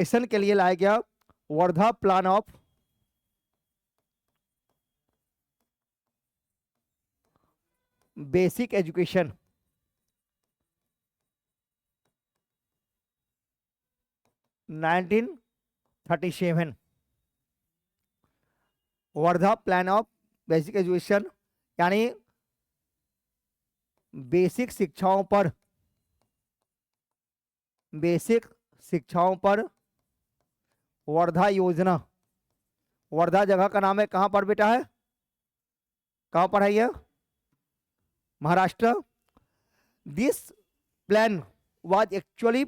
Education के लिए लाया गया Wardha plan of basic education 1937। Wardha plan of basic education यानी बेसिक शिक्षाओं पर वर्धा योजना। वर्धा जगह का नाम है, कहां पर बेटा है, कहां पर है यह, Maharashtra. This plan was actually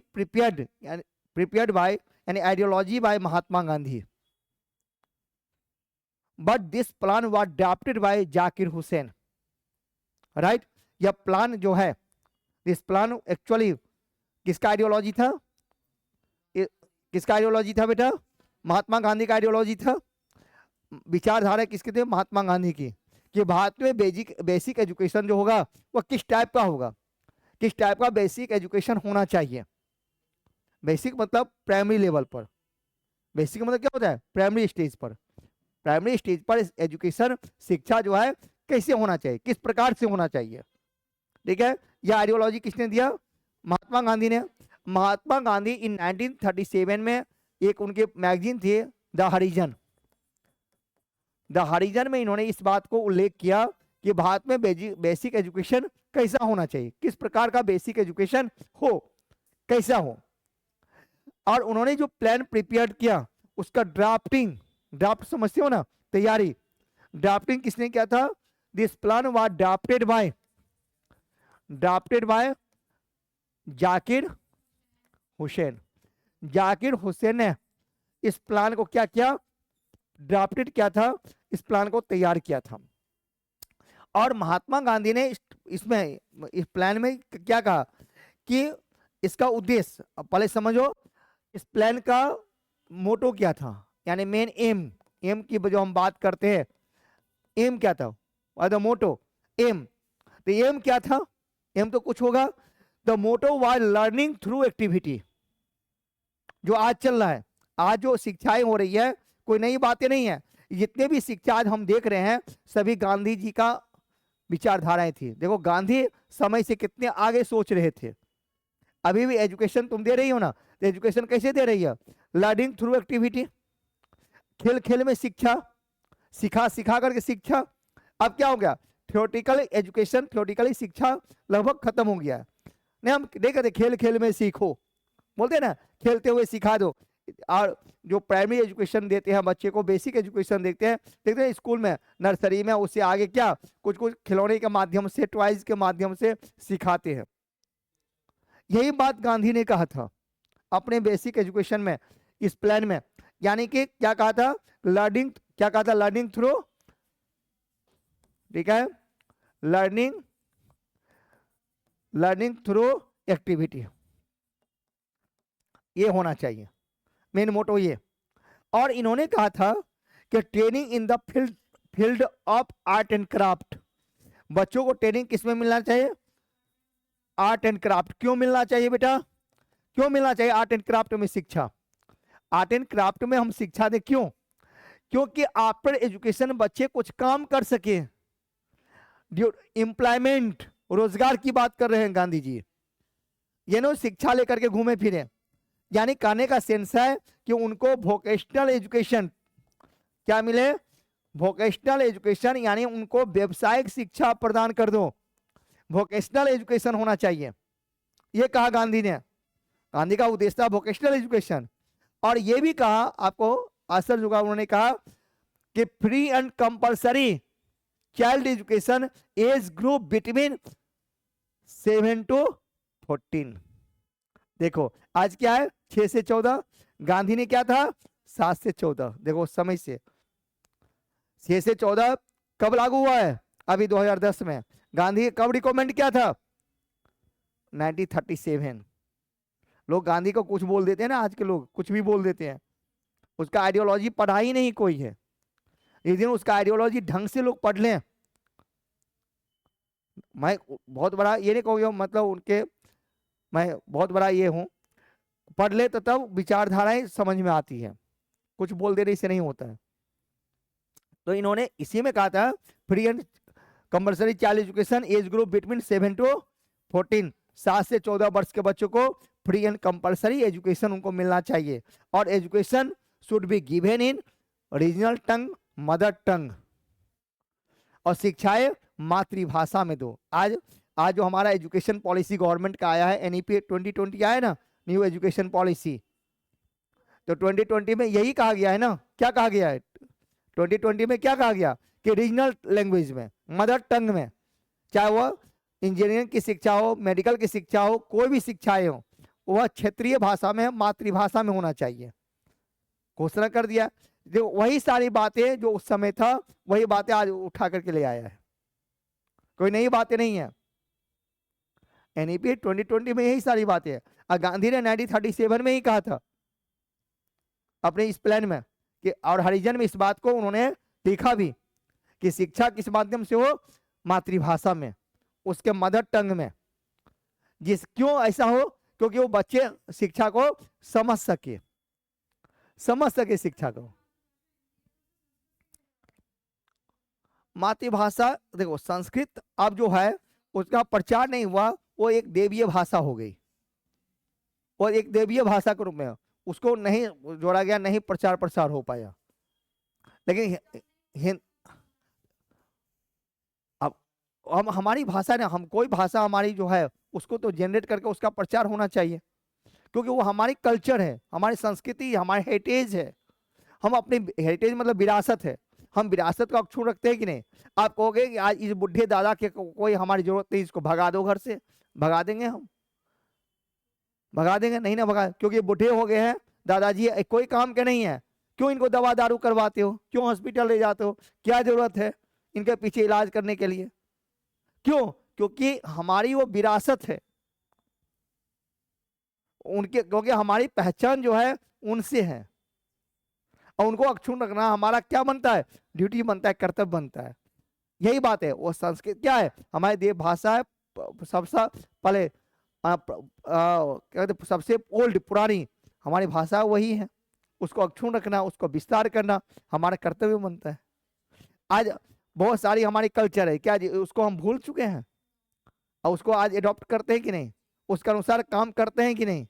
prepared by an ideology by Mahatma Gandhi, but this plan was drafted by Zakir Hussain, right? यह प्लान जो है, दिस प्लान एक्चुअली किसका आइडियोलॉजी था, किसका आइडियोलॉजी था बेटा, महात्मा गांधी का आइडियोलॉजी था। विचारधारा किसके थे, महात्मा गांधी की, कि भारत में बेसिक एजुकेशन जो होगा वह किस टाइप का होगा, किस टाइप का बेसिक एजुकेशन होना चाहिए। बेसिक मतलब प्राइमरी लेवल पर, बेसिक मतलब क्या होता है, प्राइमरी स्टेज पर। प्राइमरी स्टेज पर एजुकेशन शिक्षा जो है कैसे होना चाहिए, किस प्रकार से होना चाहिए, ठीक है। यह आइडियोलॉजी किसने दिया, महात्मा गांधी ने। महात्मा गांधी इन 1937 में एक उनके मैगजीन थे द हरिजन, द हरिजन में इन्होंने इस बात को उल्लेख किया कि भारत में बेसिक एजुकेशन कैसा होना चाहिए, किस प्रकार का बेसिक एजुकेशन हो, कैसा हो। और उन्होंने जो प्लान प्रिपेयर किया उसका ड्राफ्टिंग, ड्राफ्ट समझते हो ना, तैयारी, ड्राफ्टिंग किसने किया था, this plan was drafted by Zakir Hussain. Zakir Hussain ने इस प्लान को क्या किया, ड्राफ्टेड किया था, इस प्लान को तैयार किया था। और महात्मा गांधी ने इसमें, इस प्लान में क्या कहा कि इसका उद्देश्य, पहले समझो इस प्लान का मोटो क्या था, यानी मेन एम, एम की जो हम बात करते हैं, एम क्या था, द मोटो, एम, तो एम क्या था, एम तो कुछ होगा, the motto was learning through activity. जो आज चल रहा है, आज जो शिक्षाएं हो रही है, कोई नई बातें नहीं है, जितने भी शिक्षा आज हम देख रहे हैं सभी गांधी जी का विचारधाराएं थी। देखो गांधी समय से कितने आगे सोच रहे थे। अभी भी एजुकेशन तुम दे रही हो ना, तो एजुकेशन कैसे दे रही है, लर्निंग थ्रू एक्टिविटी, खेल खेल में शिक्षा, सिखा सिखा करके शिक्षा। अब क्या हो गया, थियोरेटिकल एजुकेशन, थियोरेटिकली शिक्षा लगभग खत्म हो गया है। नहीं हम नहीं कहते खेल खेल में सीखो, बोलते हैं ना, खेलते हुए सिखा दो। और जो प्राइमरी एजुकेशन देते हैं बच्चे को, बेसिक एजुकेशन देखते हैं स्कूल में, नर्सरी में, उससे आगे क्या कुछ कुछ खिलौने के माध्यम से, टॉयज के माध्यम से सिखाते हैं। यही बात गांधी ने कहा था अपने बेसिक एजुकेशन में, इस प्लान में, यानी कि क्या कहा था, लर्निंग, क्या कहा था, लर्निंग थ्रू, ठीक है, लर्निंग थ्रू एक्टिविटी, ये होना चाहिए मेन मोटो ये। और इन्होंने कहा था कि training in the field of art and craft, बच्चों को ट्रेनिंग किस में मिलना चाहिए, आर्ट एंड क्राफ्ट। क्यों मिलना चाहिए बेटा, क्यों मिलना चाहिए आर्ट एंड क्राफ्ट में शिक्षा, आर्ट एंड क्राफ्ट में हम शिक्षा दें, क्यों, क्योंकि आफ्टर एजुकेशन बच्चे कुछ काम कर सके, एम्प्लॉयमेंट, रोजगार की बात कर रहे हैं गांधी जी। ये नो शिक्षा लेकर के घूमे फिरे, यानी कहने का सेंस है कि उनको वोकेशनल एजुकेशन क्या मिले, वोकेशनल एजुकेशन, यानी उनको व्यवसायिक शिक्षा प्रदान कर दो, वोकेशनल एजुकेशन होना चाहिए। ये कहा गांधी ने, गांधी का उद्देश्य था वोकेशनल एजुकेशन। और ये भी कहा, आपको आसर जुगा उन्होंने कहा कि free and compulsory child education age group between 7 to 14। देखो आज क्या है, 6 से 14, गांधी ने क्या था 7 से 14। देखो समय से 6 से 14 कब लागू हुआ है, अभी 2010 में। गांधी कब रिकमेंड किया था, 1937। लोग गांधी को कुछ बोल देते हैं ना, आज के लोग कुछ भी बोल देते हैं, उसका आइडियोलॉजी पढ़ा ही नहीं कोई है। एक दिन उसका आइडियोलॉजी ढंग से लोग पढ़ लें। मैं बहुत बड़ा ये नहीं कहूँगा, मतलब उनके मैं बहुत बड़ा ये हूँ, पढ़ ले तो तब विचारधाराएं समझ में आती है, कुछ बोल देने से नहीं होता है। तो इन्होंने इसी में कहा था free and compulsory child education age group between 7 to 14, 7 से 14 वर्ष के बच्चों को फ्री एंड कंपल्सरी एजुकेशन उनको मिलना चाहिए, और education should be given in regional tongue, mother tongue, और शिक्षाएं मातृभाषा में दो। आज आज जो हमारा एजुकेशन पॉलिसी गवर्नमेंट का आया है, एनईपी 2020 आया है ना, न्यू एजुकेशन पॉलिसी, तो 2020 में यही कहा गया है ना, क्या कहा गया है 2020 में, क्या कहा गया कि रीजनल लैंग्वेज में, मदर टंग में, चाहे वह इंजीनियरिंग की शिक्षा हो, मेडिकल की शिक्षा हो, कोई भी शिक्षाएं हो, वह क्षेत्रीय भाषा में, मातृभाषा में होना चाहिए, घोषणा कर दिया। जो वही सारी बातें जो उस समय था, वही बातें आज उठा करके ले आया है, कोई नई बातें नहीं है। एनईपी 2020 में यही सारी बातें हैं, और गांधी ने 1937 में ही कहा था अपने इस प्लान में कि, और हरिजन में इस बात को उन्होंने लिखा भी कि शिक्षा किस माध्यम से हो, मातृभाषा में, उसके मदर टंग में। क्यों ऐसा हो, क्योंकि वो बच्चे शिक्षा को समझ सके शिक्षा को। मातृभाषा देखो, संस्कृत अब जो है उसका प्रचार नहीं हुआ, वो एक देवीय भाषा हो गई, और एक देवीय भाषा के रूप में उसको नहीं जोड़ा गया, नहीं प्रचार प्रसार हो पाया। लेकिन अब हम हमारी भाषा ने, हम कोई भाषा हमारी जो है उसको तो जनरेट करके उसका प्रचार होना चाहिए, क्योंकि वो हमारी कल्चर है, हमारी संस्कृति, हमारी हेरिटेज है। हम अपनी हेरिटेज मतलब विरासत है, हम विरासत का अक्षुण रखते हैं कि नहीं। आप कहोगे कि आज इस बुढ़े दादा के कोई हमारी जरूरत नहीं, इसको भगा दो घर से, भगा देंगे हम, भगा देंगे नहीं ना भगा, क्योंकि बुढ़े हो गए हैं दादाजी, कोई काम के नहीं है, क्यों इनको दवा दारू करवाते हो, क्यों हॉस्पिटल ले जाते हो, क्या जरूरत है इनके पीछे इलाज करने के लिए, क्यों, क्योंकि हमारी वो विरासत है उनके, क्योंकि हमारी पहचान जो है उनसे है, और उनको अक्षुण्ण रखना हमारा क्या बनता है, ड्यूटी बनता है, कर्तव्य बनता है। यही बात है, वो संस्कृत क्या है, हमारी देव भाषा है, सबसे पहले कहते सबसे ओल्ड पुरानी हमारी भाषा वही है, उसको अक्षुण्ण रखना, उसको विस्तार करना हमारा कर्तव्य बनता है। आज बहुत सारी हमारी कल्चर है, क्या उसको हम भूल चुके हैं, और उसको आज एडॉप्ट करते हैं कि नहीं, उसके अनुसार काम करते हैं कि नहीं।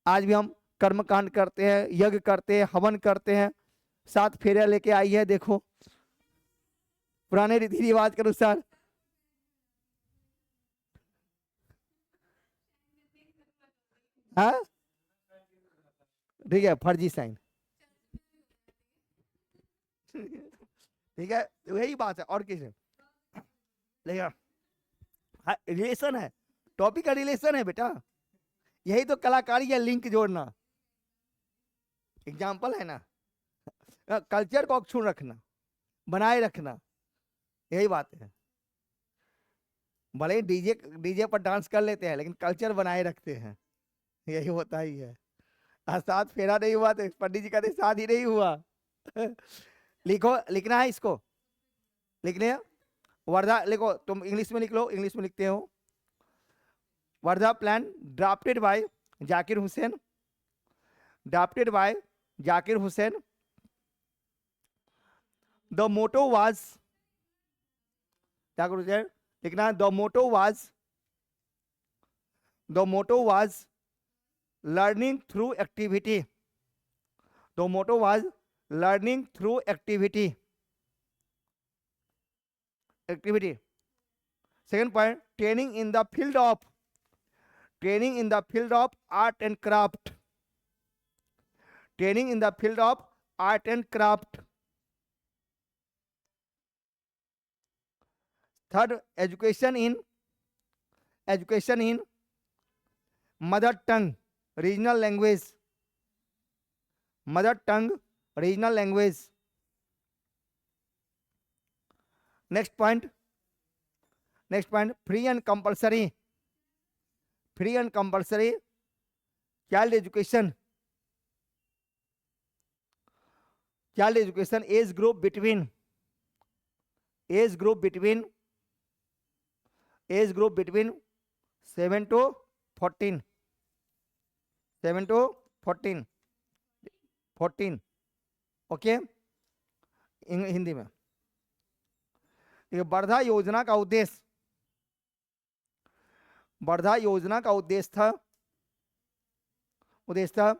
आज भी हम कर्म कांड करते हैं, यज्ञ करते हैं, हवन करते हैं, 7 फेरे लेके आई है, देखो पुराने रीति रिवाज के अनुसार। हाँ ठीक है, फर्जी साइन, ठीक है, वही बात है, और किसी लेकिन हाँ, रिलेशन है, टॉपिक का रिलेशन है बेटा, यही तो कलाकारी है, लिंक जोड़ना, एग्जाम्पल है ना, कल्चर को अक्षुण्ण रखना, बनाए रखना, यही बात है। भले ही डीजे डीजे पर डांस कर लेते हैं, लेकिन कल्चर बनाए रखते हैं, यही होता ही है। आज 7 फेरा नहीं हुआ तो पंडित जी कहते शादी नहीं हुआ। लिखो, लिखना है इसको, लिखने वर्धा लिखो, तुम इंग्लिश में लिख लो, इंग्लिश में लिखते हो। Wardha plan drafted by Zakir Hussain, drafted by Zakir Hussain. The motto was, Zakir Hussain लिखना, the motto was learning through activity, the motto was learning through activity. Second point, training in the field of art and craft, training in the field of art and craft. Third, education in mother tongue, regional language, mother tongue, regional language. Next point, free and compulsory child education, age group between 7 to 14, 7 to 14, 14, okay. Hindi में ये वर्धा योजना का उद्देश्य, वर्धा योजना का उद्देश्य था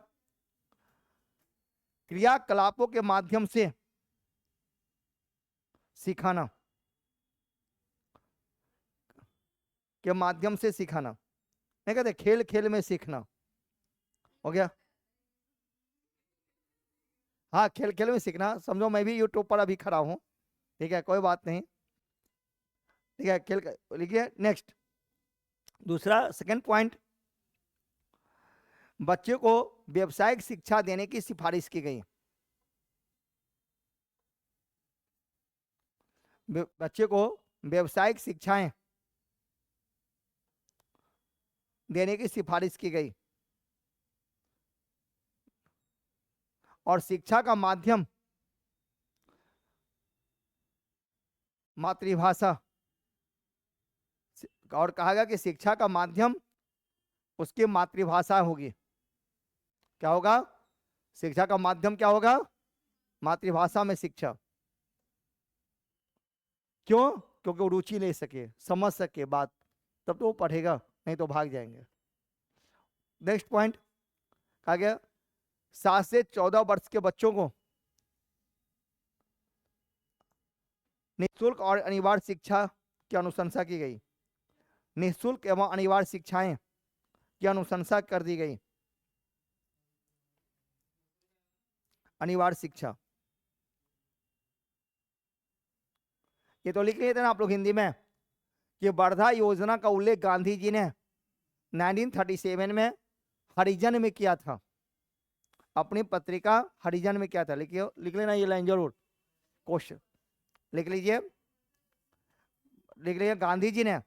क्रियाकलापों के माध्यम से सिखाना, के माध्यम से सिखाना, नहीं कहते खेल खेल में सीखना, हो गया। हाँ, खेल खेल में सीखना, समझो मैं भी यूट्यूब पर अभी खड़ा हूं, ठीक है, कोई बात नहीं, ठीक है, खेल लिखिए। नेक्स्ट, दूसरा सेकंड पॉइंट, बच्चे को व्यावसायिक शिक्षा देने की सिफारिश की गई। बच्चे को व्यावसायिक शिक्षाएं देने की सिफारिश की गई और शिक्षा का माध्यम मातृभाषा, और कहा गया कि शिक्षा का माध्यम उसकी मातृभाषा होगी। क्या होगा? शिक्षा का माध्यम क्या होगा? मातृभाषा में शिक्षा। क्यों? क्योंकि वो रुचि ले सके, समझ सके बात, तब तो वो पढ़ेगा, नहीं तो भाग जाएंगे। नेक्स्ट पॉइंट कहा गया 7 से 14 वर्ष के बच्चों को निःशुल्क और अनिवार्य शिक्षा की अनुशंसा की गई। निःशुल्क एवं अनिवार्य शिक्षाएं की अनुशंसा कर दी गई। अनिवार्य शिक्षा ये तो लिख लिए थे ना आप लोग हिंदी में कि वर्धा योजना का उल्लेख गांधी जी ने 1937 में हरिजन में किया था, अपनी पत्रिका हरिजन में किया था। लिखिए, लिख लेना ये लाइन जरूर, क्वेश्चन लिख लीजिए, लिख लीजिए। गांधी जी ने